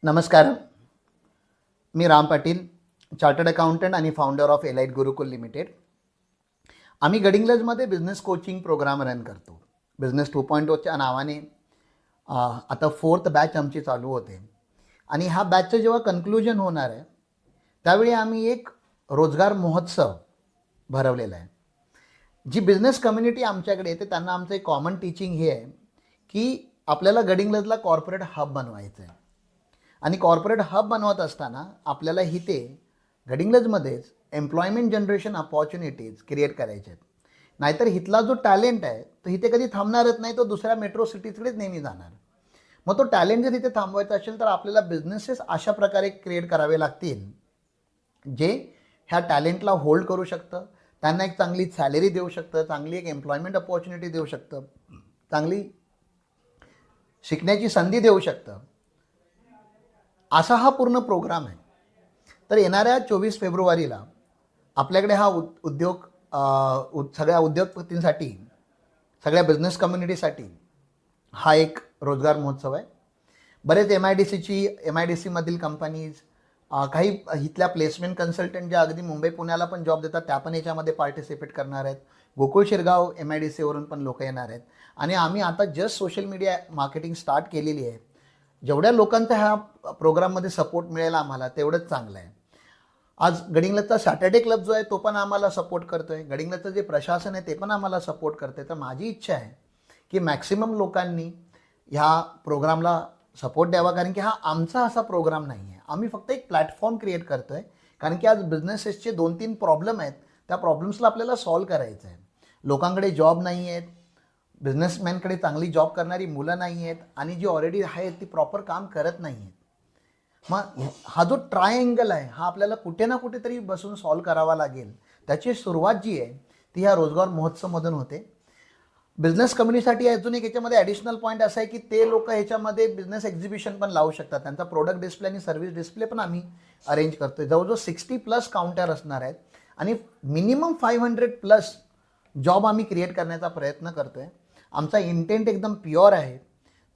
नमस्कार. मी Ram Patil, chartered accountant आणि founder of elite Gurukul limited. आम्ही गडिंग्लजमध्ये बिझनेस कोचिंग प्रोग्राम रन करतो. बिझनेस 2.0च्या नावाने आता 4th बॅच आमची चालू होते आणि ह्या बॅचचं जेव्हा कन्क्लुजन होणार आहे त्यावेळी आम्ही एक रोजगार महोत्सव भरवलेला आहे. जी बिझनेस कम्युनिटी आमच्याकडे येते त्यांना आमचं एक कॉमन टीचिंग हे आहे की आपल्याला गडिंग्लजला कॉर्पोरेट हब बनवायचं आहे आणि कॉर्पोरेट हब बनवत असताना आपल्याला इथे गडिंग्लजमध्येच एम्प्लॉयमेंट जनरेशन अपॉर्च्युनिटीज क्रिएट करायचे आहेत. नाहीतर इथला जो टॅलेंट आहे तो इथे कधी थांबणारच नाही, तो दुसऱ्या मेट्रो सिटीजकडेच नेहमी जाणार. मग तो टॅलेंट जर इथे थांबवायचा असेल तर आपल्याला बिझनेसेस अशा प्रकारे क्रिएट करावे लागतील जे ह्या टॅलेंटला होल्ड करू शकतं, त्यांना एक चांगली सॅलरी देऊ शकतं, चांगली एक एम्प्लॉयमेंट अपॉर्च्युनिटी देऊ शकतं, चांगली शिकण्याची संधी देऊ शकतं. असा हा पूर्ण प्रोग्राम आहे. तर येणाऱ्या 24 फेब्रुवारीला आपल्याकडे हा उद्योग सगळ्या उद्योगपतींसाठी, सगळ्या बिझनेस कम्युनिटीसाठी हा एक रोजगार महोत्सव आहे. बरेच MIDCमधील कंपनीज, काही इथल्या प्लेसमेंट कन्सल्टंट ज्या अगदी मुंबई पुण्याला पण जॉब देतात त्या पण याच्यामध्ये पार्टिसिपेट करणार आहेत. गोकुळ शिरगाव MIDCवरून पण लोक येणार आहेत. आणि आम्ही आता just social media marketing start केलेली आहे. जेवढ्या लोकांचा ह्या प्रोग्राममध्ये सपोर्ट मिळेल आम्हाला तेवढंच चांगलं आहे. आज गडिंग्लजचा सॅटर्डे क्लब जो आहे तो पण आम्हाला सपोर्ट करतो आहे. गडिंग्लजचं जे प्रशासन आहे ते पण आम्हाला सपोर्ट करते. तर माझी इच्छा आहे की मॅक्सिमम लोकांनी ह्या प्रोग्रामला सपोर्ट द्यावा, कारण की हा आमचा असा प्रोग्राम नाही आहे. आम्ही फक्त एक प्लॅटफॉर्म क्रिएट करतो आहे, कारण की आज बिझनेसेसचे 2-3 प्रॉब्लेम आहेत. त्या प्रॉब्लेम्सला आपल्याला सॉल्व करायचं आहे. लोकांकडे जॉब नाही आहेत, बिझनेसमॅनकडे चांगली जॉब करणारी मुलं नाही आहेत आणि जी ऑलरेडी आहेत ती प्रॉपर काम करत नाही आहेत. मग हा जो ट्रायँगल आहे हा आपल्याला कुठे ना कुठेतरी बसून सॉल्व करावा लागेल. त्याची सुरुवात जी आहे ती ह्या रोजगार महोत्सवमधून होते. बिझनेस कम्युनिटीसाठी अजून एक याच्यामध्ये ॲडिशनल पॉईंट असा आहे की ते लोक ह्याच्यामध्ये बिझनेस एक्झिबिशन पण लावू शकतात. त्यांचा प्रोडक्ट डिस्प्ले आणि सर्व्हिस डिस्प्ले पण आम्ही अरेंज करतो आहे. जवळजवळ 60+ काउंटर असणार आहेत आणि मिनिमम 500+ जॉब आम्ही क्रिएट करण्याचा प्रयत्न करतो आहे. आमचा इंटेंट एकदम प्युअर आहे.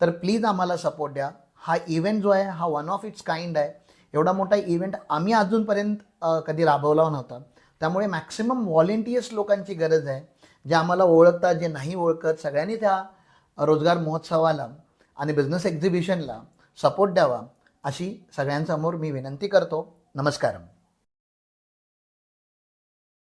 तर प्लीज आम्हाला सपोर्ट द्या. हा इव्हेंट जो आहे हा वन ऑफ इट्स काइंड आहे. एवढा मोठा इव्हेंट आम्ही अजूनपर्यंत कधी राबवला नव्हता. त्यामुळे मॅक्सिमम व्हॉलेंटियर्स लोकांची गरज आहे, जे आम्हाला ओळखतात, जे नाही ओळखत. सगळ्यांनी त्या रोजगार महोत्सवाला आणि बिझनेस एक्झिबिशनला सपोर्ट द्यावा अशी सगळ्यांसमोर मी विनंती करतो. नमस्कार.